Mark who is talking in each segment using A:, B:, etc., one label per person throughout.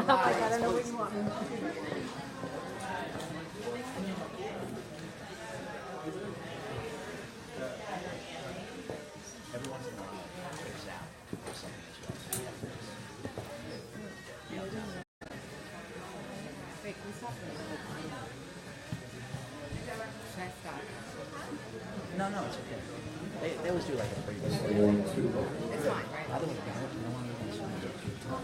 A: I don't know what you want.
B: Every once in a while, there's out or something as well.
A: Wait, can we stop? Should I stop?
B: No, it's okay. They always do like a pretty good
A: It's fine, right?
B: I don't want to get hurt. I don't want to get hurt.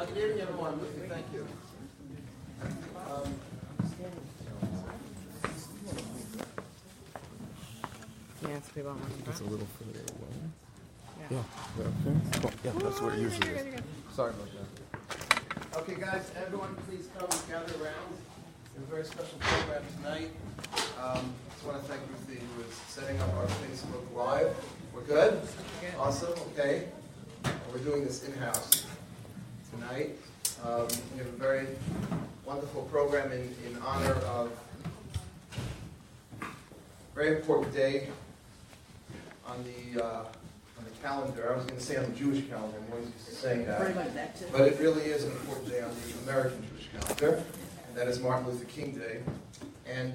C: Good evening, everyone. Thank you.
A: Yeah, it's people on
C: It's a little further away.
A: Yeah.
C: Cool. Yeah, that's where it usually is. Sorry about that. Okay, guys, everyone, please come and gather around. We have a very special program tonight. I just want to thank Ruthie, who is setting up our Facebook Live. We're good? Awesome. Okay. We're doing this in-house tonight. We have a very wonderful program in honor of a very important day on the calendar. I was going to say on the Jewish calendar. I'm always used to saying that. But it really is an important day on the American Jewish calendar, and that is Martin Luther King Day. And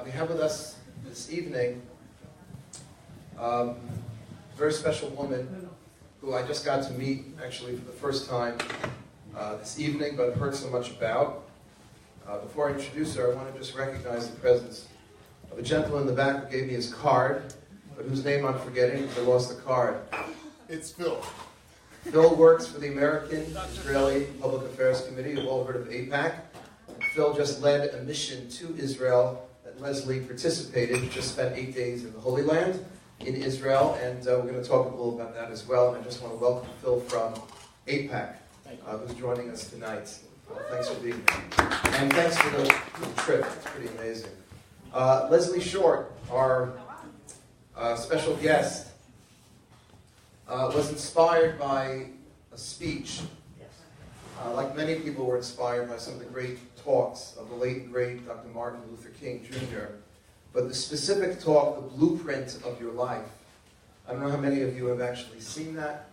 C: we have with us this evening a very special woman who I just got to meet actually for the first time this evening, but I've heard so much about. Before I introduce her, I want to just recognize the presence of a gentleman in the back who gave me his card, but whose name I'm forgetting because I lost the card.
D: It's Phil.
C: Phil works for the American Israeli Public Affairs Committee. You've all heard of AIPAC. And Phil just led a mission to Israel that Leslie participated. He just spent 8 days in the Holy Land in Israel, and we're going to talk a little about that as well. And I just want to welcome Phil from AIPAC, who's joining us tonight. Thanks for being here. And thanks for the trip. It's pretty amazing. Leslie Short, our special guest, was inspired by a speech. Like many people were inspired by some of the great talks of the late and great Dr. Martin Luther King Jr. But the specific talk, The Blueprint of Your Life, I don't know how many of you have actually seen that.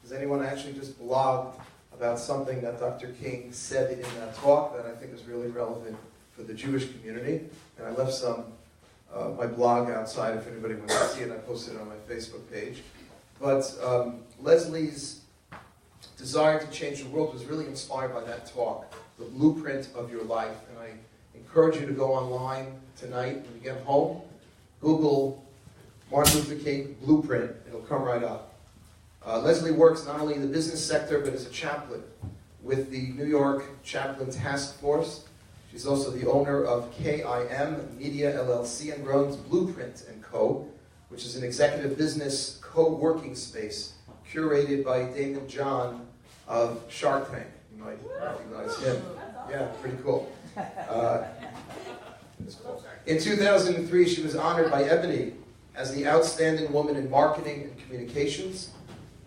C: Has anyone actually just blogged about something that Dr. King said in that talk that I think is really relevant for the Jewish community? And I left some my blog outside if anybody wants to see it. I posted it on my Facebook page. But Leslie's desire to change the world was really inspired by that talk, The Blueprint of Your Life. And I encourage you to go online tonight when you get home. Google Martin Luther King Blueprint. It'll come right up. Leslie works not only in the business sector, but as a chaplain with the New York Chaplain Task Force. She's also the owner of KIM Media LLC and runs Blueprint & Co., which is an executive business co-working space curated by Damon John of Shark Tank. You might recognize him. Yeah, pretty cool. In 2003, she was honored by Ebony as the Outstanding Woman in Marketing and Communications,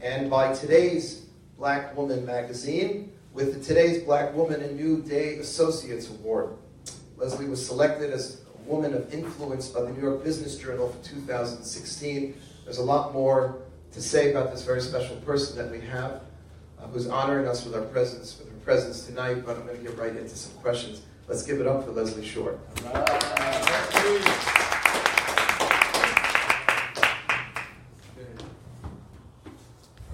C: and by Today's Black Woman magazine with the Today's Black Woman and New Day Associates Award. Leslie was selected as a Woman of Influence by the New York Business Journal for 2016. There's a lot more to say about this very special person that we have, who's honoring us with her presence tonight, but I'm going to get right into some questions. Let's give it up for Leslie Short.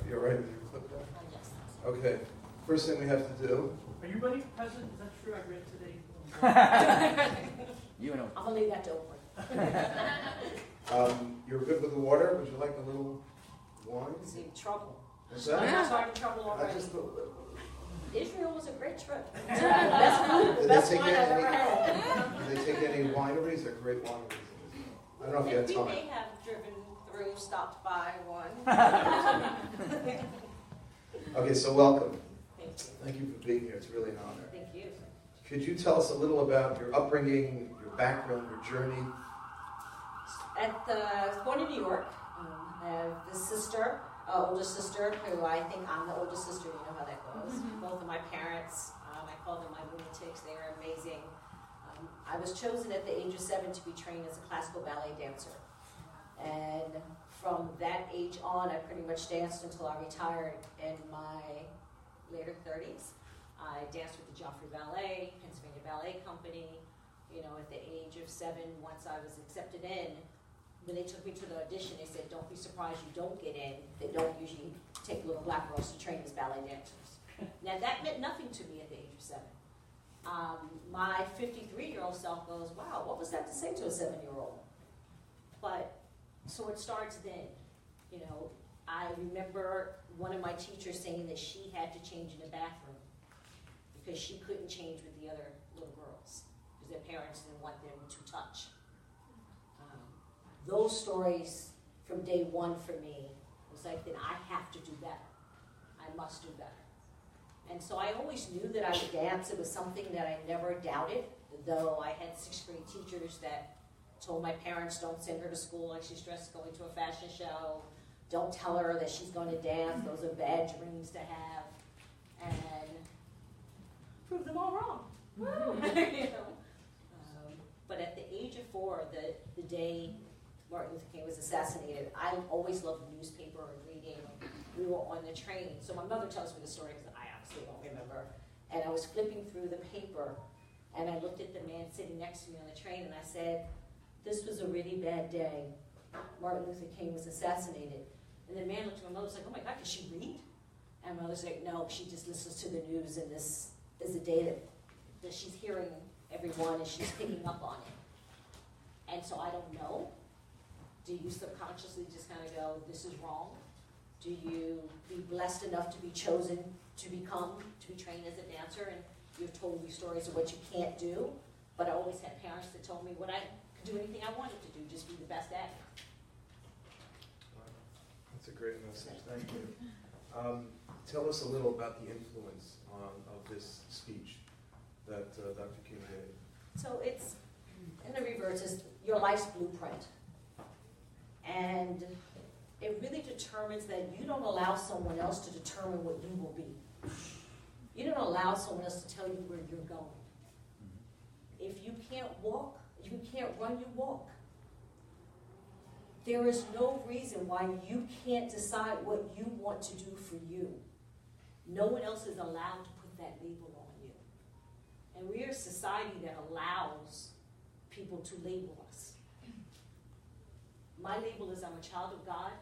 C: You're right with your clip there?
E: Yes.
C: Okay. First thing we have to do.
F: Are you running for president? Is that true? I read today.
B: You know.
E: I'm gonna leave that to open.
C: You're good with the water. Would you like a little wine?
E: See, trouble.
C: What's
E: I'm
C: that?
E: starting trouble
C: I
E: already.
C: just
E: Israel was a great trip. Best food,
C: Did
E: best
C: they take
E: wine I've ever had.
C: Do they take any wineries? They're great wineries. I don't know if you had
E: We
C: time.
E: may have driven through, stopped by one.
C: Okay, so welcome.
E: Thank you.
C: Thank you for being here. It's really an honor.
E: Thank you.
C: Could you tell us a little about your upbringing, your background, your journey?
E: I was born in New York. I have this sister older sister, who I think I'm the older sister. You know how that goes. Both of my parents, I call them my lunatics. They are amazing. I was chosen at the age of 7 to be trained as a classical ballet dancer. And from that age on, I pretty much danced until I retired in my later 30s. I danced with the Joffrey Ballet, Pennsylvania Ballet Company. You know, at the age of 7, once I was accepted in, when they took me to the audition, they said, don't be surprised you don't get in. They don't usually take little black girls to train as ballet dancers. Now, that meant nothing to me at the age of 7. My 53-year-old self goes, wow, what was that to say to a 7-year-old? But, so it starts then. You know, I remember one of my teachers saying that she had to change in the bathroom because she couldn't change with the other little girls because their parents didn't want them to touch. Those stories from day one for me was like, then I have to do better. I must do better. And so I always knew that I would dance. It was something that I never doubted, though I had 6th grade teachers that told my parents, don't send her to school like she's dressed going to a fashion show. Don't tell her that she's going to dance. Those are bad dreams to have. And prove them all wrong. You know? But at the age of 4, the day Martin Luther King was assassinated, I always loved the newspaper and reading. We were on the train. So my mother tells me the story because I obviously don't remember. And I was flipping through the paper, and I looked at the man sitting next to me on the train, and I said, this was a really bad day. Martin Luther King was assassinated. And the man looked at my mother and was like, oh my God, does she read? And my mother's like, no, she just listens to the news, and this is the day that she's hearing everyone, and she's picking up on it. And so I don't know. Do you subconsciously just kind of go, this is wrong? Do you be blessed enough to be chosen to be trained as a dancer, and you've told me stories of what you can't do? But I always had parents that told me what I could do anything I wanted to do, just be the best at it.
D: Wow. That's a great message. Thank you. Tell us a little about the influence of this speech that Dr. King gave.
E: So it's, in the reverse, is your life's blueprint. And it really determines that you don't allow someone else to determine what you will be. You don't allow someone else to tell you where you're going. If you can't walk, if you can't run, you walk. There is no reason why you can't decide what you want to do for you. No one else is allowed to put that label on you. And we are a society that allows people to label us. My label is I'm a child of God,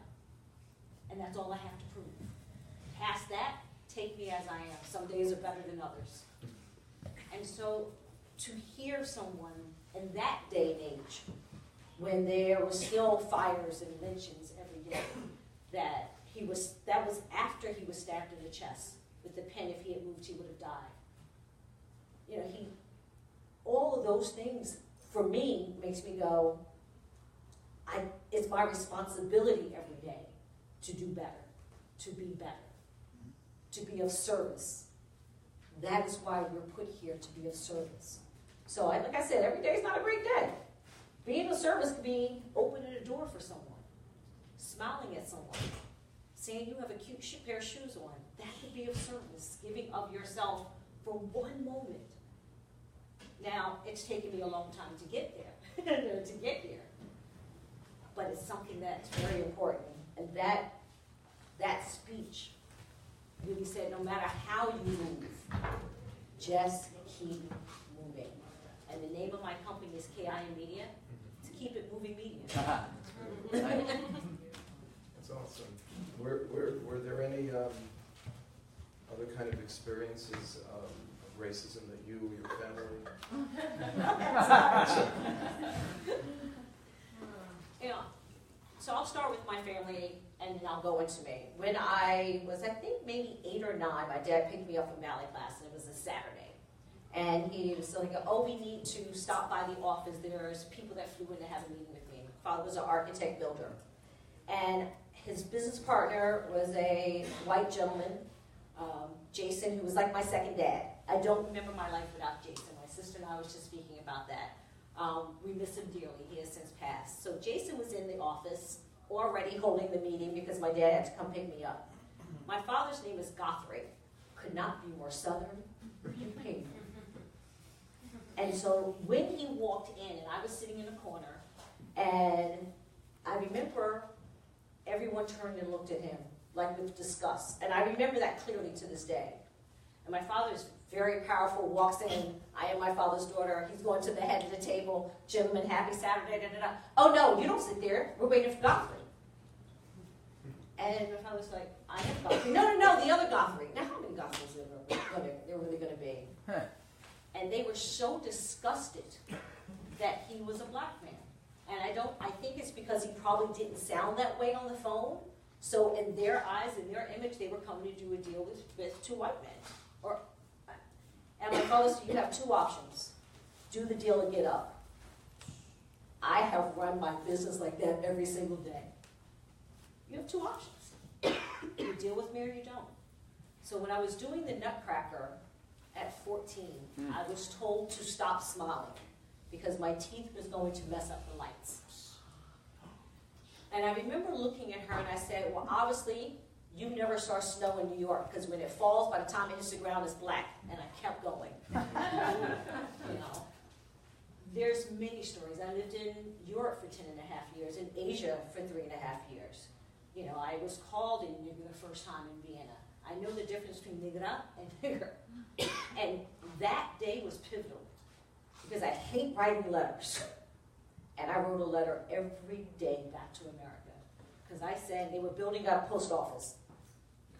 E: and that's all I have to prove. Past that, take me as I am. Some days are better than others. And so to hear someone in that day and age, when there were still fires and lynchings every day, that was after he was stabbed in the chest with the pen. If he had moved, he would have died. You know, all of those things, for me, makes me go, it's my responsibility every day to do better, to be better, to be of service. That is why we're put here, to be of service. So, like I said, every day is not a great day. Being of service could be opening a door for someone, smiling at someone, saying you have a cute pair of shoes on. That could be of service, giving of yourself for one moment. Now, it's taken me a long time to get there, but it's something that's very important. And that speech really said, no matter how you move, just keep moving. And the name of my company is KI Media, to keep it moving media.
D: That's awesome. Were there any other kind of experiences of racism that you or your family?
E: So I'll start with my family, and then I'll go into me. When I was, I think, maybe 8 or 9, my dad picked me up from ballet class, and it was a Saturday. And he was like, oh, we need to stop by the office. There's people that flew in to have a meeting with me. My father was an architect builder. And his business partner was a white gentleman, Jason, who was like my second dad. I don't remember my life without Jason. My sister and I was just speaking about that. We miss him dearly. He has since passed. So Jason was in the office, already holding the meeting because my dad had to come pick me up. My father's name is Guthrie. Could not be more southern. And so when he walked in, and I was sitting in a corner, and I remember everyone turned and looked at him, like with disgust. And I remember that clearly to this day. And my father's very powerful, walks in. I am my father's daughter. He's going to the head of the table. Gentlemen, happy Saturday, da-da-da. Oh, no, you don't sit there. We're waiting for Guthrie. And my father's like, I am Guthrie. No, the other Guthrie. Now, how many Guthries are there really going to be?
B: Huh.
E: And they were so disgusted that he was a black man. And I think it's because he probably didn't sound that way on the phone. So in their eyes, in their image, they were coming to do a deal with two white men. And my father said, you have two options. Do the deal and get up. I have run my business like that every single day. You have two options. You deal with me or you don't. So when I was doing the Nutcracker at 14, I was told to stop smiling because my teeth was going to mess up the lights. And I remember looking at her and I said, well, obviously, you never saw snow in New York because when it falls, by the time it hits the ground, it's black. And I kept going. You know, there's many stories. I lived in Europe for 10 and a half years, in Asia for 3.5 years. You know, I was called a nigger the first time in Vienna. I know the difference between nigra and nigger. And that day was pivotal because I hate writing letters. And I wrote a letter every day back to America. Because I said, they were building up a post office.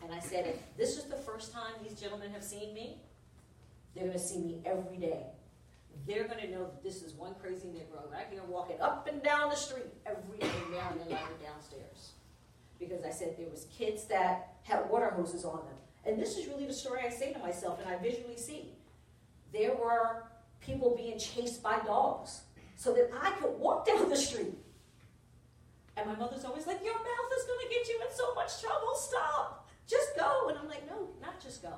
E: And I said, if this is the first time these gentlemen have seen me, they're going to see me every day. They're going to know that this is one crazy Negro right here walking up and down the street every day down the ladder downstairs. Because I said there was kids that had water hoses on them. And this is really the story I say to myself and I visually see. There were people being chased by dogs so that I could walk down the street. And my mother's always like, your mouth is going to get you in so much trouble, stop. Just go. And I'm like, no, not just go.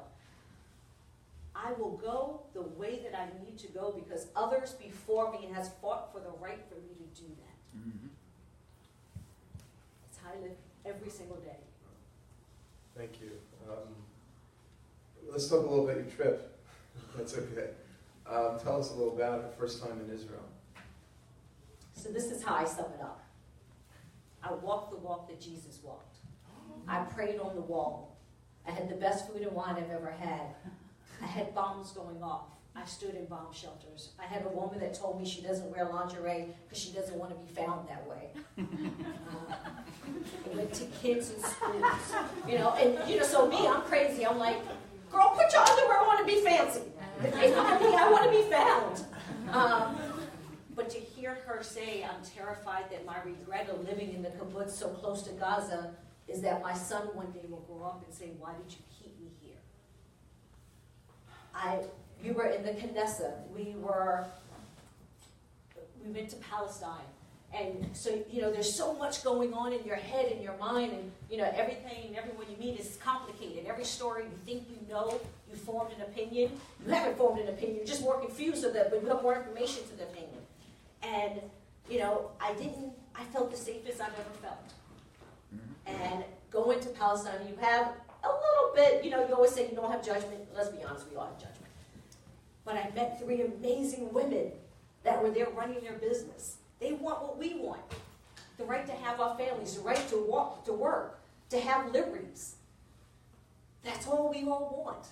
E: I will go the way that I need to go because others before me has fought for the right for me to do that.
B: Mm-hmm.
E: It's how I live every single day.
D: Thank you. Let's talk a little about your trip. That's okay. Tell us a little about your first time in Israel.
E: So this is how I sum it up. I walked the walk that Jesus walked. I prayed on the wall. I had the best food and wine I've ever had. I had bombs going off. I stood in bomb shelters. I had a woman that told me she doesn't wear lingerie because she doesn't want to be found that way. I went to kids in schools. You know, and you know, so me, I'm crazy. I'm like, girl, put your underwear on and be fancy. I want to be found. But to hear her say, I'm terrified that my regret of living in the kibbutz so close to Gaza is that my son one day will grow up and say, why did you keep me here? We were in the Knesset. We went to Palestine. And so, you know, there's so much going on in your head and your mind, and, you know, everything, everyone you meet is complicated. Every story you think you know, you formed an opinion. You haven't formed an opinion, you're just more confused with it, but you have more information to the opinion. And, you know, I felt the safest I've ever felt. And going to Palestine, you have a little bit, you know, you always say you don't have judgment. Let's be honest, we all have judgment. But I met 3 amazing women that were there running their business. They want what we want. The right to have our families, the right to walk, to work, to have liberties. That's all we all want.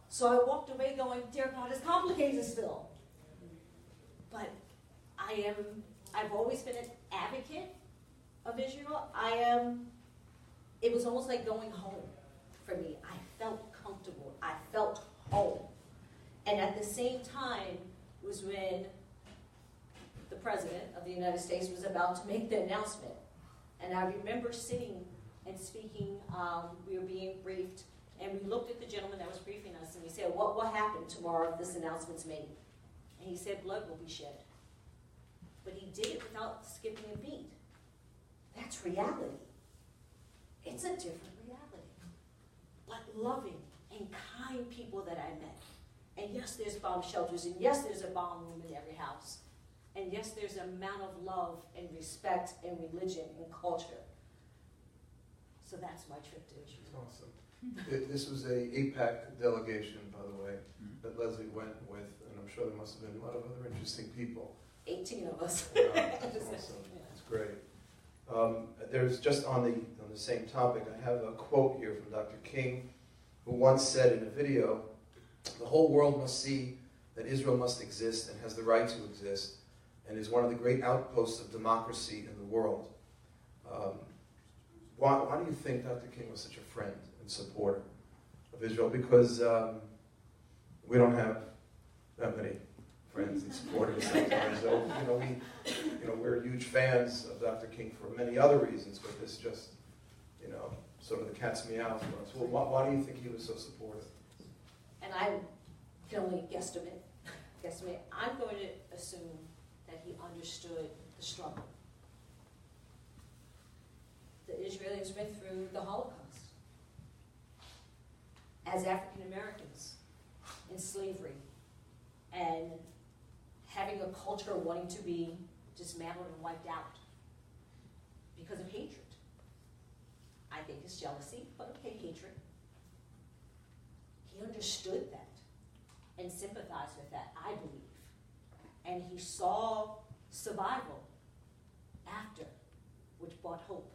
E: So I walked away going, dear God, it's complicated still. But I've always been an advocate of Israel. It was almost like going home for me. I felt comfortable. I felt home. And at the same time was when the President of the United States was about to make the announcement. And I remember sitting and speaking, we were being briefed, and we looked at the gentleman that was briefing us, and we said, what will happen tomorrow if this announcement's made? And he said, blood will be shed. But he did it without skipping a beat. That's reality. It's a different reality. But loving and kind people that I met. And yes, there's bomb shelters, and yes, there's a bomb room in every house. And yes, there's an amount of love and respect and religion and culture. So that's my trip to Israel.
D: Awesome. This was a APAC delegation, by the way, that Leslie went with, and I'm sure there must have been a lot of other interesting people.
E: 18 of us.
D: Wow, that's awesome. That's great. There's just on the same topic, I have a quote here from Dr. King, who once said in a video, "The whole world must see that Israel must exist and has the right to exist, and is one of the great outposts of democracy in the world." Why do you think Dr. King was such a friend and supporter of Israel? Because we don't have that many friends and supporters sometimes. So, we're huge fans of Dr. King for many other reasons, but this just, sort of the cat's meow for us. Well, why do you think he was so supportive?
E: And I can only guesstimate. I'm going to assume that he understood the struggle. The Israelis went through the Holocaust as African Americans in slavery and having a culture wanting to be dismantled and wiped out because of hatred. I think it's jealousy, but okay, hatred. He understood that and sympathized with that, I believe. And he saw survival after, which brought hope.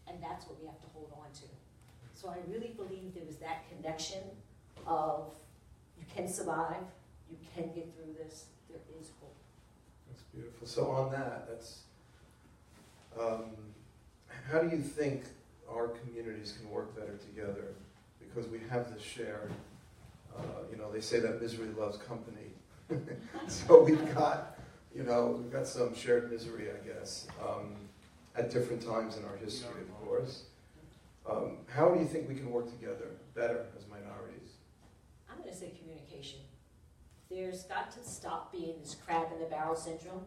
E: And that's what we have to hold on to. So I really believe there was that connection of you can survive, you can get through this, there is hope.
D: That's beautiful. So on that's, how do you think our communities can work better together? Because we have this shared, they say that misery loves company. So we've got some shared misery, I guess, at different times in our history, of course. How do you think we can work together better as minorities?
E: I'm going to say communication. There's got to stop being this crab in the barrel syndrome.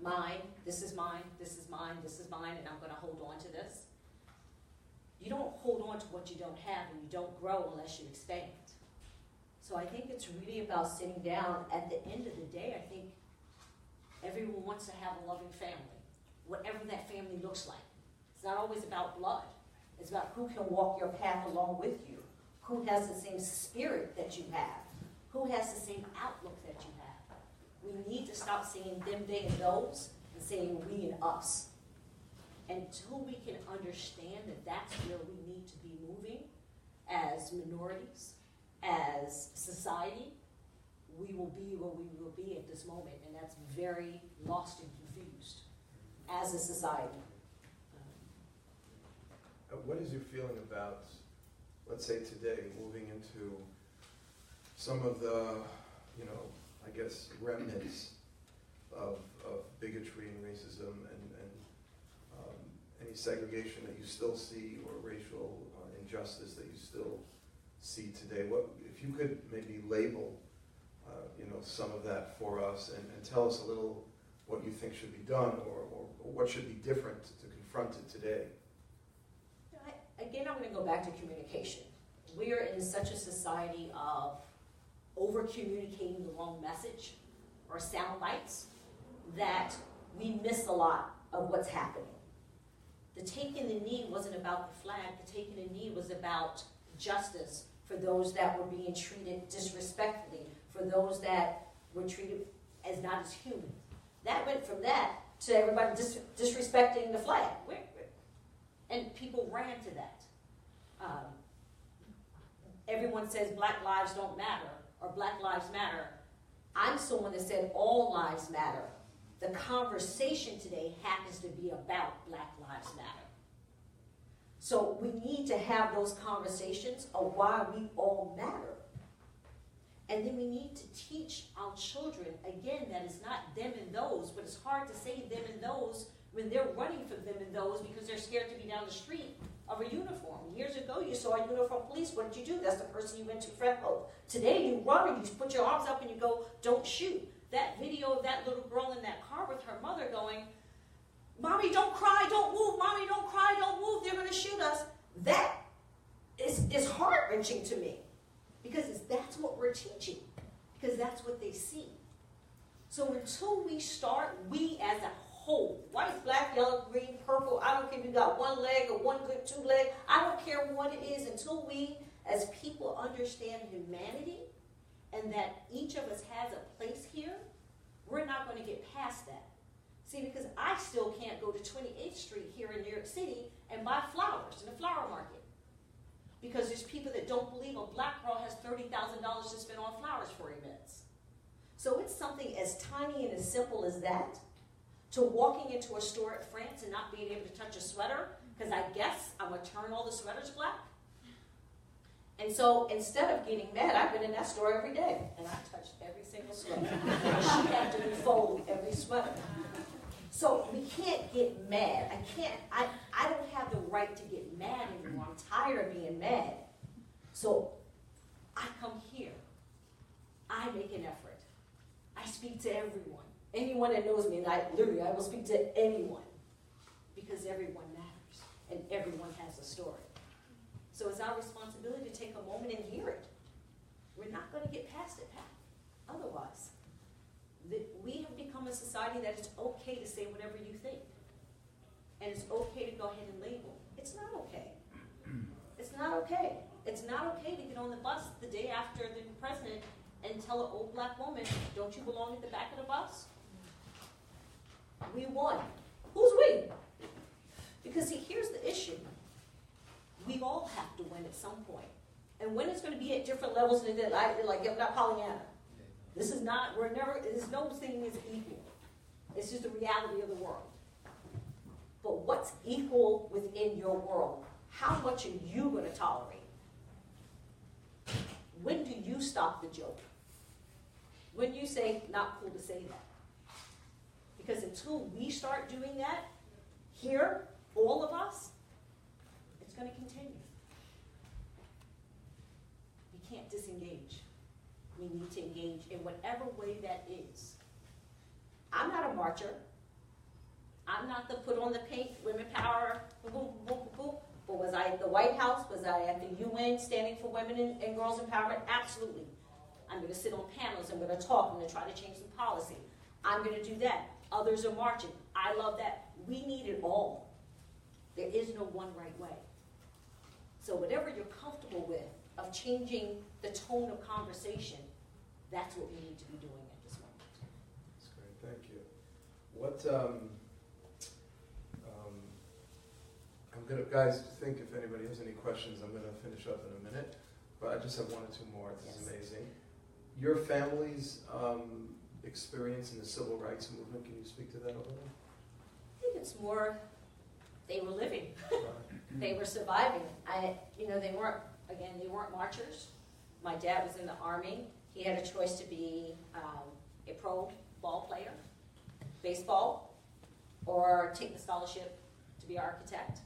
E: Mine, this is mine, this is mine, this is mine, and I'm going to hold on to this. You don't hold on to what you don't have, and you don't grow unless you expand. So I think it's really about sitting down. At the end of the day, I think everyone wants to have a loving family, whatever that family looks like. It's not always about blood. It's about who can walk your path along with you, who has the same spirit that you have, who has the same outlook that you have. We need to stop saying them, they, and those, and saying we and us. Until we can understand that that's where we need to be moving as minorities, as society, we will be where we will be at this moment, and that's very lost and confused as a society.
D: What is your feeling about, let's say today, moving into some of the, I guess, remnants of bigotry and racism and any segregation that you still see or racial injustice that you still see today? What, if you could maybe label, some of that for us and tell us a little what you think should be done or what should be different to confront it today.
E: Again, I'm going to go back to communication. We are in such a society of over-communicating the wrong message or sound bites that we miss a lot of what's happening. The taking the knee wasn't about the flag. The taking the knee was about justice for those that were being treated disrespectfully, for those that were treated as not as human. That went from that to everybody disrespecting the flag. And people ran to that. Everyone says Black lives don't matter or Black lives matter. I'm someone that said all lives matter. The conversation today happens to be about Black lives matter. So we need to have those conversations of why we all matter. And then we need to teach our children, again, that it's not them and those, but it's hard to say them and those when they're running from them and those because they're scared to be down the street of a uniform. Years ago, you saw a uniformed police. What did you do? That's the person you went to friend with. Today, you run and you put your arms up and you go, don't shoot. That video of that little girl in that car with her mother going, Mommy, don't cry, don't move. Mommy, don't cry, don't move. They're going to shoot us. That is heart-wrenching to me because that's what we're teaching, because that's what they see. So until we start, we as a whole, white, black, yellow, green, purple, I don't care if you got one leg or one good two leg, I don't care what it is, until we as people understand humanity and that each of us has a place here, we're not going to get past that. See, because I still can't go to 28th Street here in New York City and buy flowers in a flower market. Because there's people that don't believe a black girl has $30,000 to spend on flowers for events. So it's something as tiny and as simple as that, to walking into a store at France and not being able to touch a sweater, because I guess I'm going to turn all the sweaters black. And so instead of getting mad, I've been in that store every day, and I touched every single sweater. She had to refold every sweater. So we can't get mad. I don't have the right to get mad anymore. I'm tired of being mad. So I come here. I make an effort. I speak to everyone. Anyone that knows me, and I will speak to anyone. Because everyone matters. And everyone has a story. So it's our responsibility to take a moment and hear it. We're not going to get past it, otherwise. We have become a society that it's okay to say whatever you think. And it's okay to go ahead and label. It's not okay. It's not okay. It's not okay to get on the bus the day after the president and tell an old black woman, don't you belong at the back of the bus? We won. Who's we? Because see, here's the issue. We all have to win at some point. And when it's going to be at different levels, and like I'm not Pollyanna. This is not, there's no thing is equal. It's just the reality of the world. But what's equal within your world? How much are you going to tolerate? When do you stop the joke? When you say, not cool to say that. Because until we start doing that, here, all of us, it's going to continue. We can't disengage. We need to engage in whatever way that is. I'm not a marcher. I'm not the put on the paint, women power, boom, boom, boom, boom. But was I at the White House? Was I at the UN standing for women and girls empowerment? Absolutely. I'm going to sit on panels. I'm going to talk. I'm going to try to change some policy. I'm going to do that. Others are marching. I love that. We need it all. There is no one right way. So whatever you're comfortable with of changing the tone of conversation, that's what we need to be doing at this moment.
D: That's great, thank you. What, I'm gonna, guys, think if anybody has any questions, I'm gonna finish up in a minute, but I just have one or two more. This is amazing. Your family's experience in the civil rights movement, can you speak to that a little?
E: I think it's more, they were living. They were surviving. They weren't marchers. My dad was in the Army. He had a choice to be a pro ball player, baseball, or take the scholarship to be an architect.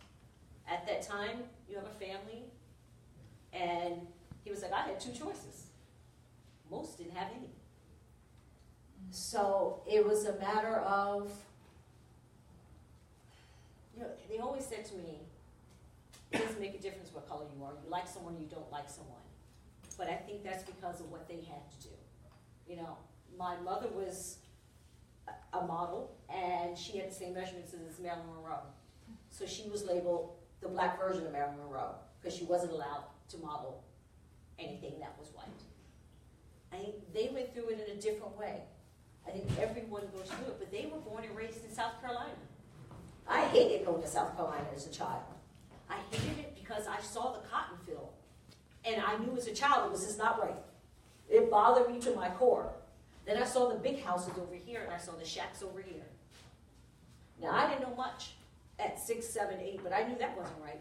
E: At that time, you have a family, and he was like, I had two choices. Most didn't have any. So it was a matter of, they always said to me, it doesn't make a difference what color you are. You like someone, you don't like someone. But I think that's because of what they had to do. My mother was a model, and she had the same measurements as Marilyn Monroe. So she was labeled the black version of Marilyn Monroe, because she wasn't allowed to model anything that was white. I think they went through it in a different way. I think everyone goes through it, but they were born and raised in South Carolina. I hated going to South Carolina as a child. I hated it because I saw the cotton field, and I knew as a child it was just not right. It bothered me to my core. Then I saw the big houses over here, and I saw the shacks over here. Now, I didn't know much at 6, 7, 8, but I knew that wasn't right.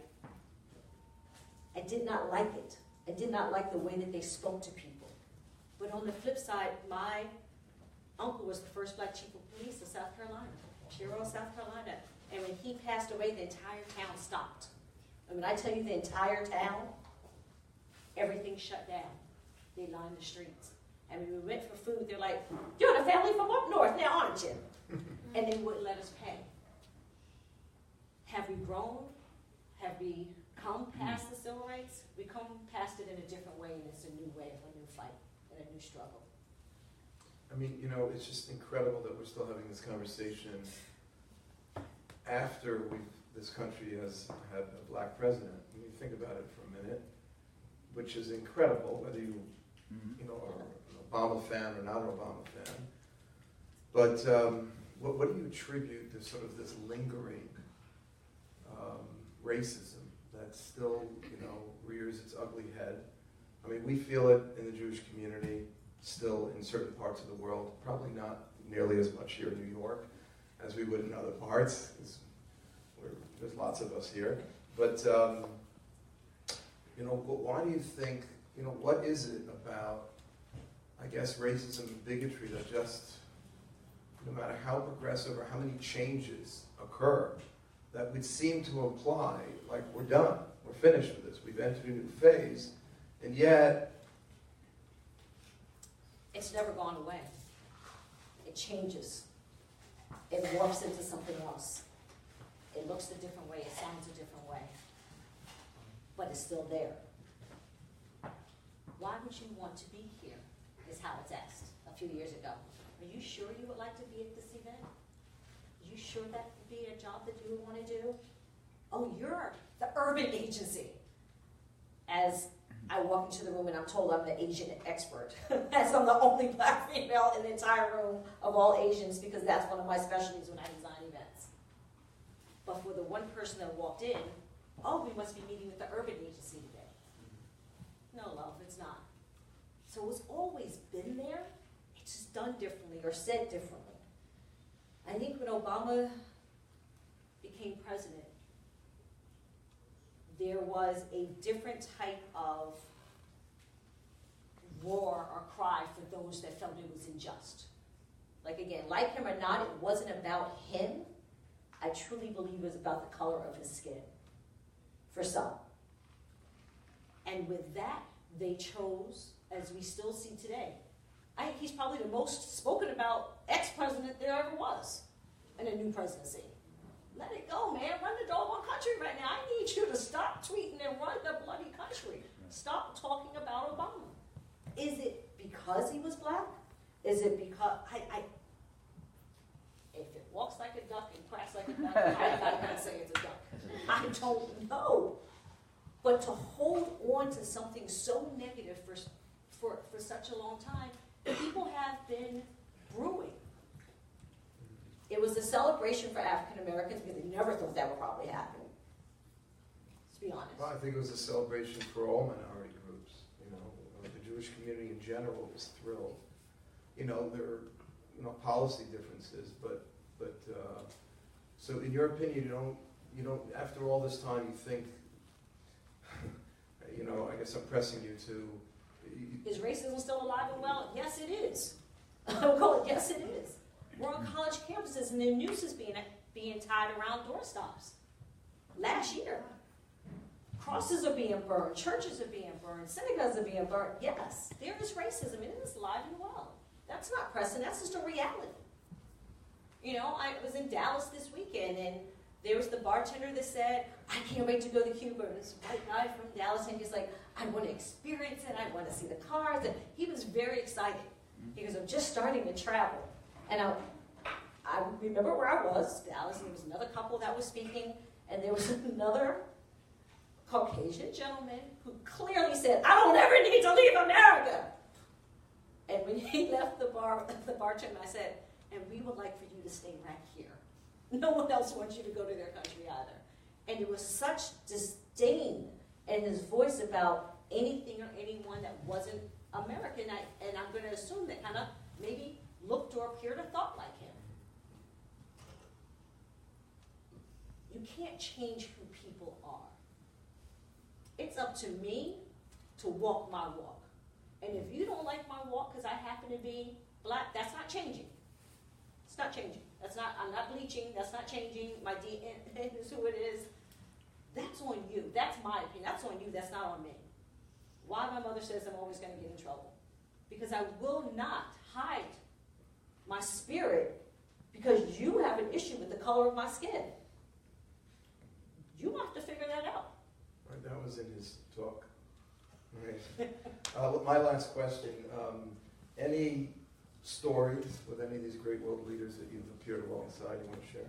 E: I did not like it. I did not like the way that they spoke to people. But on the flip side, my uncle was the first black chief of police of South Carolina, Shiro, South Carolina. And when he passed away, the entire town stopped. And when I tell you the entire town, everything shut down. They lined the streets. And when we went for food, they're like, you're the family from up north now, aren't you? And they wouldn't let us pay. Have we grown? Have we come past the civil rights? We come past it in a different way, and it's a new way, a new fight, and a new struggle.
D: I mean, you know, it's just incredible that we're still having this conversation after this country has had a black president. When you think about it for a minute, which is incredible, whether you, you know, are an Obama fan or not an Obama fan. But what do you attribute to sort of this lingering racism that still, you know, rears its ugly head? I mean, we feel it in the Jewish community, still in certain parts of the world, probably not nearly as much here in New York as we would in other parts, because there's lots of us here. But, you know, why do you think, you know, what is it about, I guess, racism and bigotry that just, no matter how progressive or how many changes occur, that would seem to imply, like, we're done, we're finished with this, we've entered a new phase, and yet...
E: It's never gone away. It changes. It morphs into something else. It looks a different way, it sounds a different way. But it's still there. Why would you want to be here, is how it's asked a few years ago. Are you sure you would like to be at this event? Are you sure that would be a job that you would want to do? Oh, you're the urban agency. As I walk into the room and I'm told I'm the Asian expert, as I'm the only black female in the entire room of all Asians, because that's one of my specialties when I design events. But for the one person that walked in, oh, we must be meeting with the urban agency today. No, love, it's not. So it's always been there. It's just done differently or said differently. I think when Obama became president, there was a different type of roar or cry for those that felt it was unjust. Like, again, like him or not, it wasn't about him. I truly believe it was about the color of his skin, for some. And with that, they chose, as we still see today, he's probably the most spoken about ex-president there ever was in a new presidency. Let it go, man. Run the doggone country right now. I need you to stop tweeting and run the bloody country. Stop talking about Obama. Is it because he was black? Is it because, if it walks like a duck and quacks like a duck, I'm not going to say it's a duck. I don't know. But to hold on to something so negative for such a long time, people have been brewing. It was a celebration for African Americans because they never thought that would probably happen. Let's be honest.
D: Well, I think it was a celebration for all minority groups. You know, the Jewish community in general was thrilled. You know, there are, you know, policy differences, but so in your opinion, you don't after all this time, you think, you know, I guess I'm pressing you to.
E: Is racism still alive and well? Yes, it is. I'll call it yes, it is. We're on college campuses and the noose is being tied around doorstops. Last year, crosses are being burned, churches are being burned, synagogues are being burned. Yes, there is racism and it is alive and well. That's not pressing, that's just a reality. You know, I was in Dallas this weekend and there was the bartender that said, I can't wait to go to Cuba. And this white guy from Dallas, and he's like, I want to experience it, I want to see the cars. And he was very excited. He goes, I'm just starting to travel. And I remember where I was, Dallas, and there was another couple that was speaking, and there was another Caucasian gentleman who clearly said, I don't ever need to leave America. And when he left the bartender, I said, and we would like for you to stay right here. No one else wants you to go to their country either. And there was such disdain in his voice about anything or anyone that wasn't American, and I'm going to assume that kind of maybe looked or appeared or thought like him. You can't change who people are. It's up to me to walk my walk. And if you don't like my walk because I happen to be black, that's not changing. It's not changing. I'm not bleaching, that's not changing. My DNA is who it is. That's on you. That's my opinion. That's on you. That's not on me. Why my mother says I'm always going to get in trouble. Because I will not hide my spirit because you have an issue with the color of my skin. You have to figure that out.
D: Right, that was in his talk. Right. My last question. Any stories with any of these great world leaders that you've appeared alongside you want to share?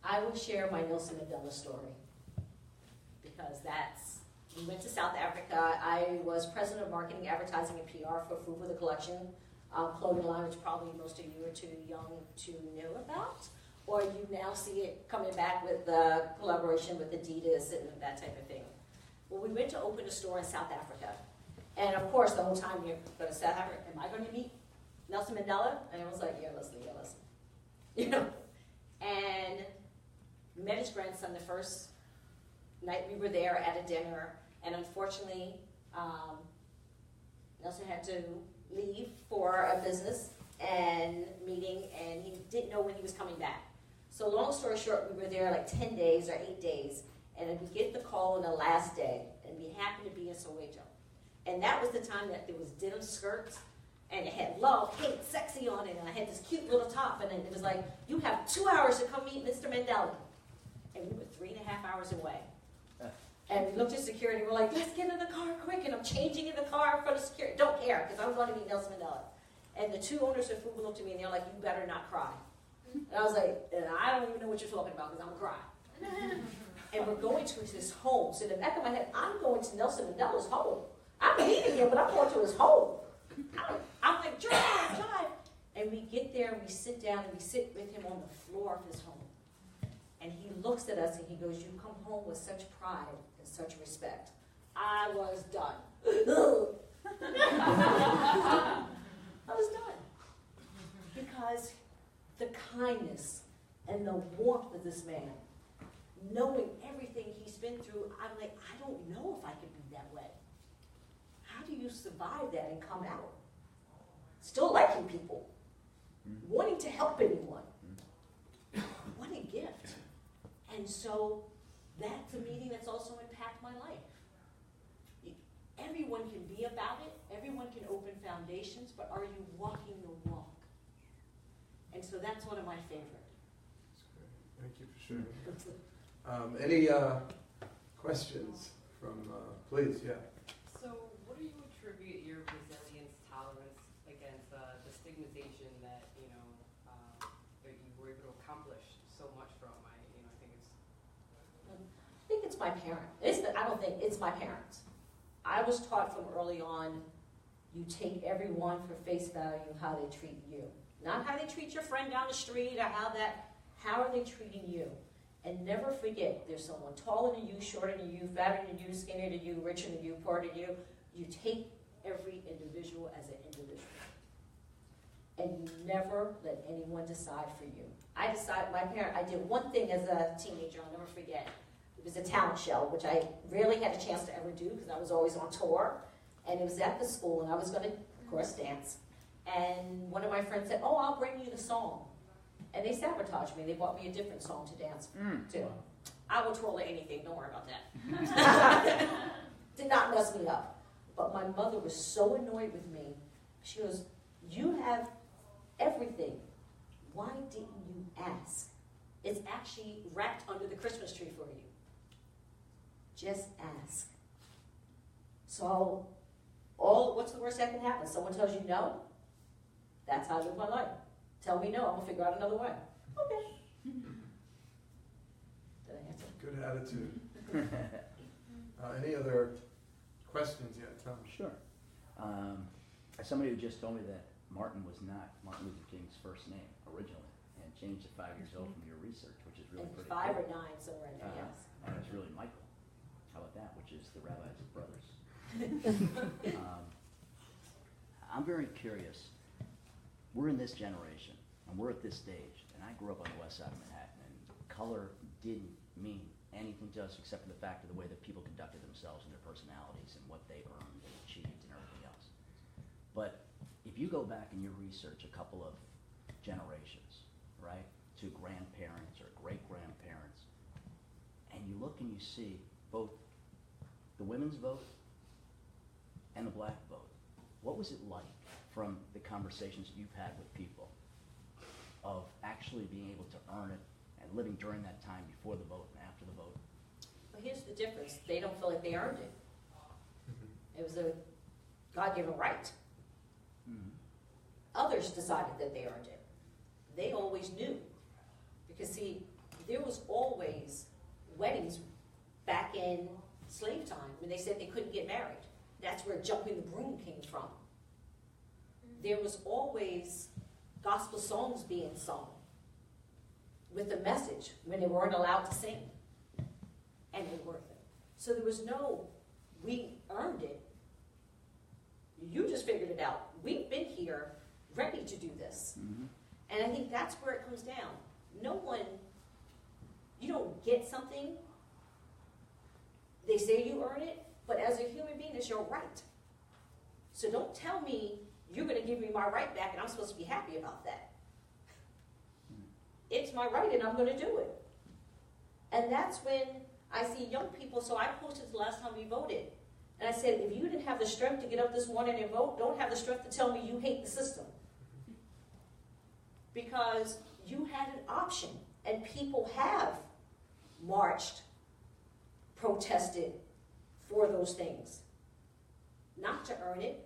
E: I will share my Nelson Mandela story because we went to South Africa. I was president of marketing, advertising, and PR for Fubu, the collection, clothing line, which probably most of you are too young to know about, or you now see it coming back with the collaboration with Adidas and that type of thing. Well, we went to open a store in South Africa. And of course, the whole time you're going to South Africa, am I going to meet Nelson Mandela? And I was like, yeah, Leslie. You know? And met his grandson the first night we were there at a dinner. And unfortunately, Nelson had to leave for a business and meeting, and he didn't know when he was coming back. So long story short, we were there like 10 days or 8 days, and we get the call on the last day, and we happened to be in Soweto. And that was the time that there was denim skirts, and it had love, hate, sexy on it, and I had this cute little top, and it was like, you have 2 hours to come meet Mr. Mandela. And we were 3.5 hours away. And we looked at security, we're like, let's get in the car quick, and I'm changing in the car for the security. Don't care, because I'm going to meet Nelson Mandela. And the two owners of Fubu looked at me, and they're like, you better not cry. And I was like, I don't even know what you're talking about, because I'm going to cry. And we're going to his home. So in the back of my head, I'm going to Nelson Mandela's home. I'm meeting him, but I'm going to his home. I'm like, drive. And we get there, and we sit down, and we sit with him on the floor of his home. And he looks at us, and he goes, you come home with such pride and such respect. I was done. I was done. Because the kindness and the warmth of this man, knowing everything he's been through, I'm like, I don't know if I could be that way. How do you survive that and come out? Still liking people, wanting to help anyone. What a gift. And so that's a meeting that's also impacted my life. Everyone can be about it, everyone can open foundations, but are you walking the walk? And so that's one of my favorites.
D: Thank you for sharing. Any questions from, please, yeah.
G: So what do you attribute your resilience, tolerance against the stigmatization that, that you were able to accomplish so much from?
E: I think it's my parents. I don't think, it's my parents. I was taught from early on, you take everyone for face value, how they treat you. Not how they treat your friend down the street or how are they treating you? And never forget, there's someone taller than you, shorter than you, fatter than you, skinnier than you, richer than you, poorer than you. You take every individual as an individual. And you never let anyone decide for you. I did one thing as a teenager, I'll never forget. It was a talent show, which I rarely had a chance to ever do because I was always on tour. And it was at the school, and I was going to, of course, dance. And one of my friends said, oh, I'll bring you the song. And they sabotaged me. They bought me a different song to dance to. I will twirl at anything. Don't worry about that. Did not mess me up. But my mother was so annoyed with me. She goes, you have everything. Why didn't you ask? It's actually wrapped under the Christmas tree for you. Just ask. So, what's the worst that can happen? Someone tells you no? That's how I live my life. Tell me no, I'm going to figure out another way. Okay. Did I answer?
D: Good attitude. Any other questions yet, Tom?
B: Sure. Somebody who just told me that Martin was not Martin Luther King's first name originally, and changed it 5 years old from your research, which is really pretty
E: 5
B: cool.
E: or 9, somewhere in there, yes.
B: And it's really Michael. How about that? Which is the rabbi's brothers. I'm very curious. We're in this generation, and we're at this stage, and I grew up on the west side of Manhattan, and color didn't mean anything to us except for the fact of the way that people conducted themselves and their personalities and what they earned and achieved and everything else. But if you go back in your research a couple of generations, right, to grandparents or great-grandparents, and you look and you see both the women's vote and the black vote, what was it like from the conversations you've had with people of actually being able to earn it and living during that time before the vote and after the vote?
E: Well, here's the difference. They don't feel like they earned it. It was a God-given right. others decided that they earned it. They always knew. Because see, there was always weddings back in slave time when they said they couldn't get married. That's where jumping the broom came from. There was always gospel songs being sung with a message when they weren't allowed to sing. And they weren't. So there was no, we earned it. You just figured it out. We've been here ready to do this.
B: Mm-hmm.
E: And I think that's where it comes down. No one, you don't get something, they say you earn it, but as a human being, it's your right. So don't tell me you're going to give me my right back and I'm supposed to be happy about that. It's my right and I'm going to do it. And that's when I see young people, so I posted the last time we voted, and I said, if you didn't have the strength to get up this morning and vote, don't have the strength to tell me you hate the system. Because you had an option, and people have marched, protested for those things. Not to earn it,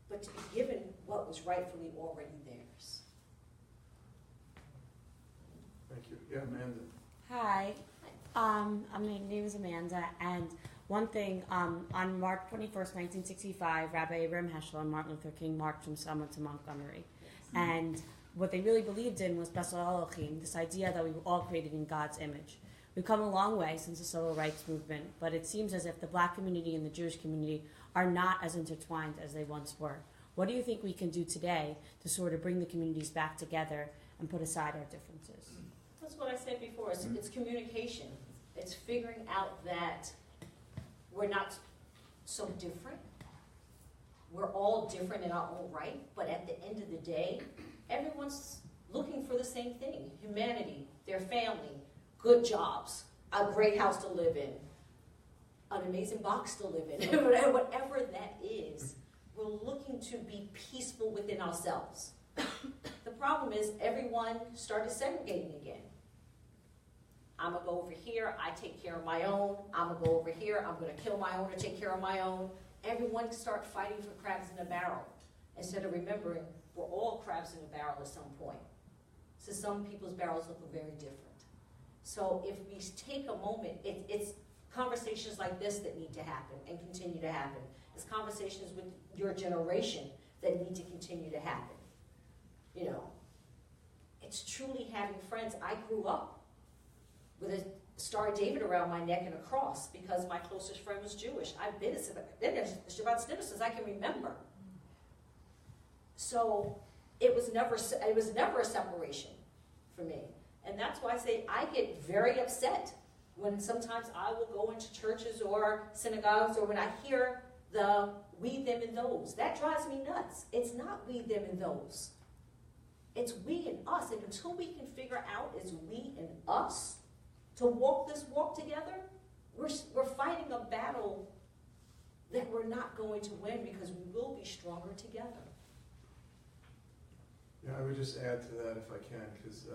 E: but to be given what was rightfully already theirs.
D: Thank you. Yeah, Amanda.
H: Hi, my name is Amanda, and one thing, on March 21st, 1965, Rabbi Abraham Heschel and Martin Luther King marched from Selma to Montgomery. And what they really believed in was Besel Elohim, this idea that we were all created in God's image. We've come a long way since the civil rights movement, but it seems as if the black community and the Jewish community are not as intertwined as they once were. What do you think we can do today to sort of bring the communities back together and put aside our differences?
E: That's what I said before. It's communication. It's figuring out that we're not so different. We're all different in our own right, but at the end of the day, everyone's looking for the same thing: humanity, their family, good jobs, a great house to live in, an amazing box to live in, whatever that is. We're looking to be peaceful within ourselves. The problem is everyone started segregating again. I'm going to go over here, I take care of my own. I'm going to go over here, I'm going to kill my own or take care of my own. Everyone start fighting for crabs in a barrel instead of remembering we're all crabs in a barrel at some point. So some people's barrels look very different. So if we take a moment, it's conversations like this that need to happen and continue to happen. It's conversations with your generation that need to continue to happen. You know, it's truly having friends. I grew up with a Star of David around my neck and a cross because my closest friend was Jewish. I've been at Shabbat Seder since I can remember. So it was never a separation for me. And that's why I say I get very upset when sometimes I will go into churches or synagogues or when I hear the we, them, and those. That drives me nuts. It's not we, them, and those. It's we and us. And until we can figure out it's we and us to walk this walk together, we're fighting a battle that we're not going to win because we will be stronger together.
D: Yeah, I would just add to that if I can, because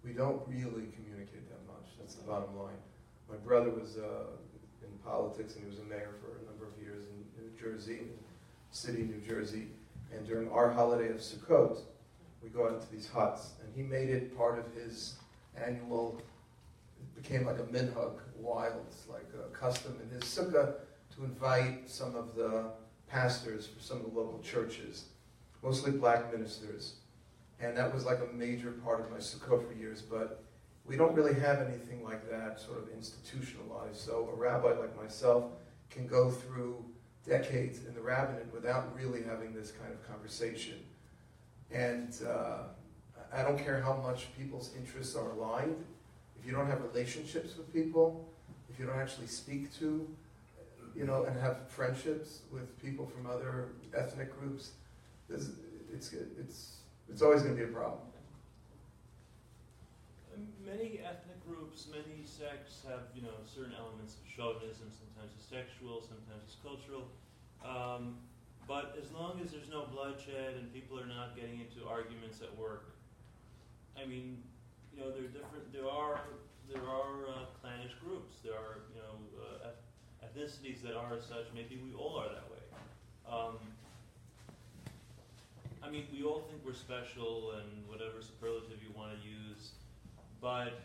D: we don't really communicate that much. That's the bottom line. My brother was in politics, and he was a mayor for a number of years in New Jersey, in the city of New Jersey. And during our holiday of Sukkot, we go out into these huts, and he made it part of his annual, it became like a minhag, wild, like a custom in his sukkah, to invite some of the pastors for some of the local churches, mostly black ministers. And that was like a major part of my Sukkot for years, but we don't really have anything like that sort of institutionalized. So a rabbi like myself can go through decades in the rabbinate without really having this kind of conversation. And I don't care how much people's interests are aligned. If you don't have relationships with people, if you don't actually speak to, you know, and have friendships with people from other ethnic groups, it's always going to be a problem.
I: Many ethnic groups, many sects have, you know, certain elements of chauvinism. Sometimes it's sexual, sometimes it's cultural. But as long as there's no bloodshed and people are not getting into arguments at work, I mean, you know, there are clannish groups. There are, you know, ethnicities that are as such. Maybe we all are that way. I mean, we all think we're special and whatever superlative you want to use, but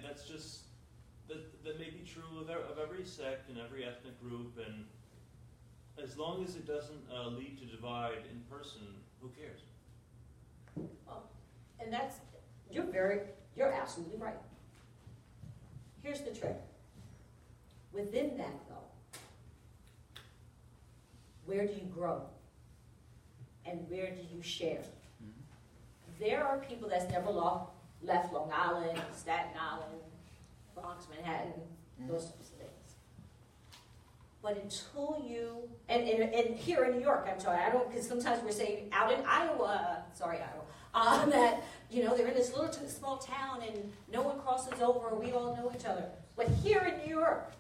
I: that's just, that may be true of every sect and every ethnic group, and as long as it doesn't lead to divide in person, who cares?
E: Well, and that's, you're absolutely right. Here's the trick. Within that, though, where do you grow? And where do you share? There are people that's never left Long Island, Staten Island, Bronx, Manhattan, those sorts of things. But until you, and here in New York, I'm sorry, I don't, because sometimes we're saying out in Iowa, that, you know, they're in this little small town and no one crosses over, we all know each other. But here in New York,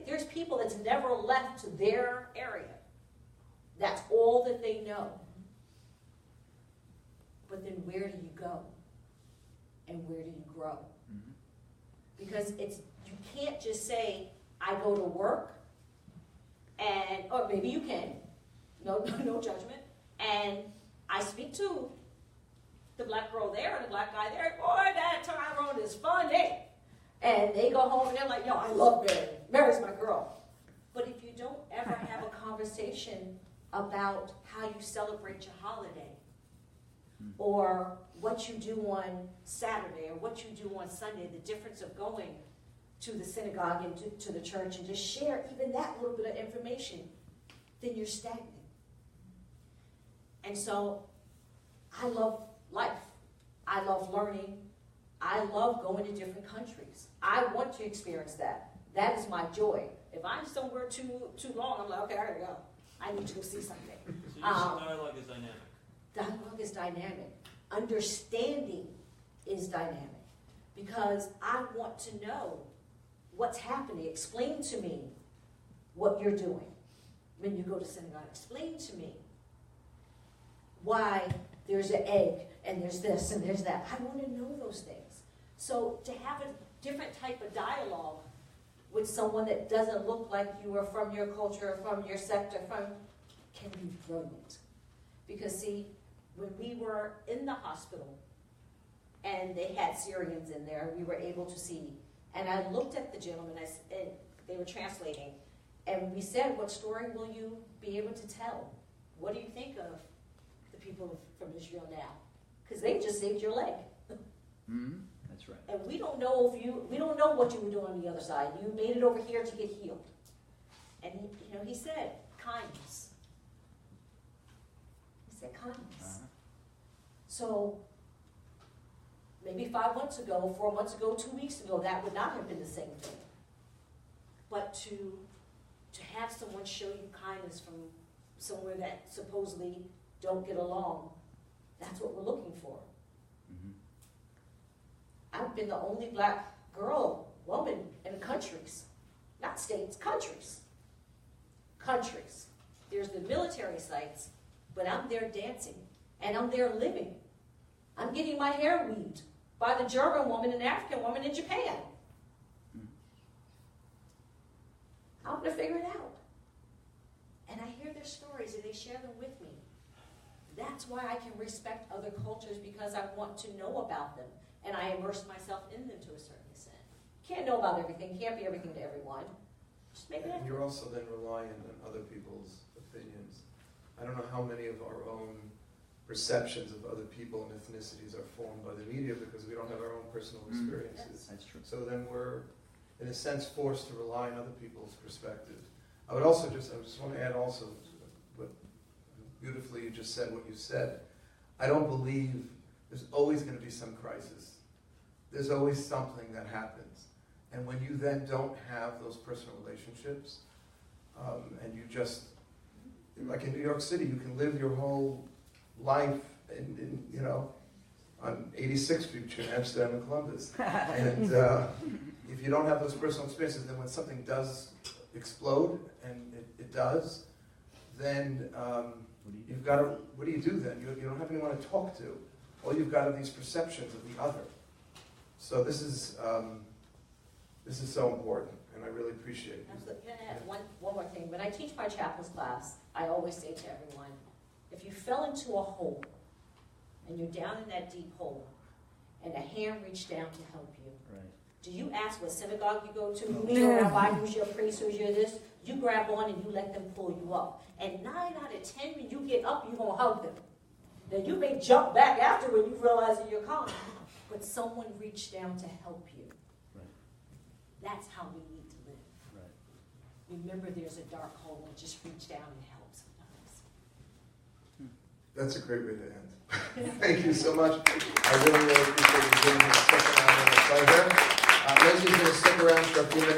E: there's people that's never left their area. That's all that they know. But then where do you go? And where do you grow? Because you can't just say, I go to work, and, or maybe you can, no judgment, and I speak to the black girl there and the black guy there, boy, that Tyrone is funny. And they go home and they're like, no, I love Mary. Mary's my girl. But if you don't ever have a conversation about how you celebrate your holiday, or what you do on Saturday, or what you do on Sunday, the difference of going to the synagogue and to the church and just share even that little bit of information, then you're stagnant. And so I love life. I love learning. I love going to different countries. I want to experience that. That is my joy. If I'm somewhere too long, I'm like, okay, I gotta go. I need to go see something.
I: So your dialogue is dynamic.
E: Dialogue is dynamic. Understanding is dynamic. Because I want to know what's happening. Explain to me what you're doing when you go to synagogue. Explain to me why there's an egg and there's this and there's that. I want to know those things. So to have a different type of dialogue with someone that doesn't look like you or from your culture or from your sector can be brilliant. Because see, when we were in the hospital and they had Syrians in there, we were able to see. And I looked at the gentleman, and they were translating, and we said, what story will you be able to tell? What do you think of the people from Israel now? Because they just saved your leg.
B: That's right.
E: And we don't know we don't know what you were doing on the other side. You made it over here to get healed. And he said, kindness. He said kindness. So maybe 5 months ago, 4 months ago, 2 weeks ago, that would not have been the same thing. But to have someone show you kindness from somewhere that supposedly don't get along, that's what we're looking for. I've been the only black woman in the countries, not states, countries. Countries. There's the military sites, but I'm there dancing, and I'm there living. I'm getting my hair weaved by the German woman and the African woman in Japan. I'm going to figure it out. And I hear their stories, and they share them with me. That's why I can respect other cultures, because I want to know about them. And I immerse myself in them to a certain extent. Can't know about everything, can't be everything to everyone. Just make it
D: And you're also then reliant on other people's opinions. I don't know how many of our own perceptions of other people and ethnicities are formed by the media, because we don't have our own personal experiences.
B: That's true.
D: So then we're, in a sense, forced to rely on other people's perspective. I just want to add also, what beautifully you just said what you said. I don't believe there's always going to be some crisis. There's always something that happens. And when you then don't have those personal relationships, and you just, like in New York City, you can live your whole life on 86th Street between Amsterdam and Columbus. And if you don't have those personal experiences, then when something does explode, and it does, then you've got to, what do you do then? You don't have anyone to talk to. All you've got are these perceptions of the other. So this is so important, and I really appreciate it.
E: Absolutely. Can I add one more thing? When I teach my chaplain's class, I always say to everyone, If you fell into a hole, and you're down in that deep hole, and a hand reached down to help you,
B: Right.
E: do you ask what synagogue you go to, who's your rabbi, who's your priest, who's your this? You grab on and you let them pull you up. And 9 out of 10, when you get up, you're going to hug them. Now, you may jump back after when you realize that you're calm, but someone reached down to help you.
B: Right.
E: That's how we need to live.
B: Right.
E: Remember, there's a dark hole, and just reach down and help sometimes.
D: That's a great way to end. Thank you so much. I really, really appreciate you being here. It's such an honor and a pleasure. Leslie's going to stick around for a few minutes.